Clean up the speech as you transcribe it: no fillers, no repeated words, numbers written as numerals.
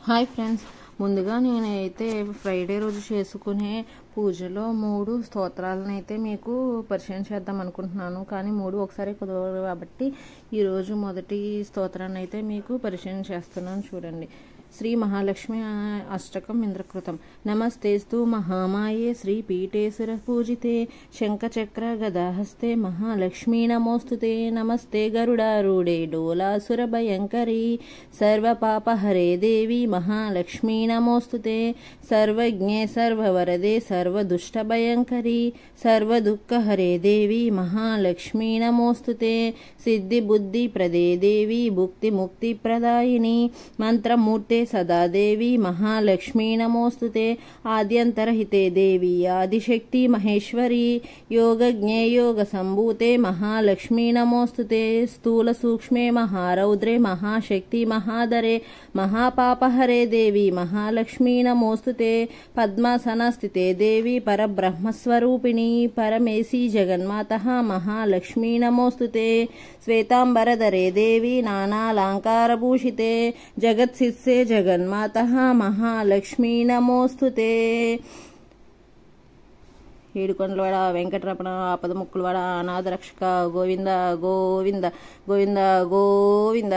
Hi friends, ముందుగా నేనైతే Friday రోజు చేసుకునే పూజలో 3 స్తోత్రాలను అయితే మీకు పరిచయం చేద్దాం అనుకుంటున్నాను. కానీ 3 ఒకసారి కుదరదు కాబట్టి ఈరోజు మొదటి స్తోత్రాన్ని అయితే మీకు పరిచయం చేస్తున్నాను. చూడండి. శ్రీ మహాలక్ష్మి అష్టకం ఇంద్రకృతం. నమస్తేస్తు మహామాయే శ్రీపీఠేశ్వర పూజితే శంఖచక్ర గదాహస్తే మహాలక్ష్మీ నమోస్తుతే. నమస్తే గరుడారూఢే డోలాసుర భయంకరీ సర్వపాపహరే దేవి మహాలక్ష్మీ నమోస్తుతే. సర్వజ్ఞే సర్వవరదే సర్వదుష్టభయంకరీ సర్వదుఃఖహరే దేవి మహాలక్ష్మీ నమోస్తుతే. సిద్ధిబుద్ధి ప్రదే దేవి భుక్తి ముక్తి ప్రదాయిని మంత్రమూర్తే సదా దేవి మహాలక్ష్మీ నమోస్తుతే. ఆద్యంతరహితే దేవి ఆదిశక్తి మహేశ్వరి యోగజ్ఞే యోగ సంభూతే మహాలక్ష్మీ నమోస్తుతే. స్థూల సూక్ష్మే మహారౌద్రే మహాశక్తి మహాదరే మహాపాపహరే దేవి మహాలక్ష్మీ నమోస్తుతే. పద్మాసనస్థితే దేవి పరబ్రహ్మస్వరూపిణి పరమేశీ జగన్మాతః మహాలక్ష్మీ నమోస్తుతే. శ్వేతాంబరధరే దేవి నానాలంకారభూషితే జగత్సిత్సే జగన్మాతః మహాలక్ష్మీ నమోస్తుతే. ఏడుకొండలవాడ వెంకటరమణ ఆపదముక్కులవాడ అనాథరక్షక గోవింద గోవింద గోవింద గోవింద.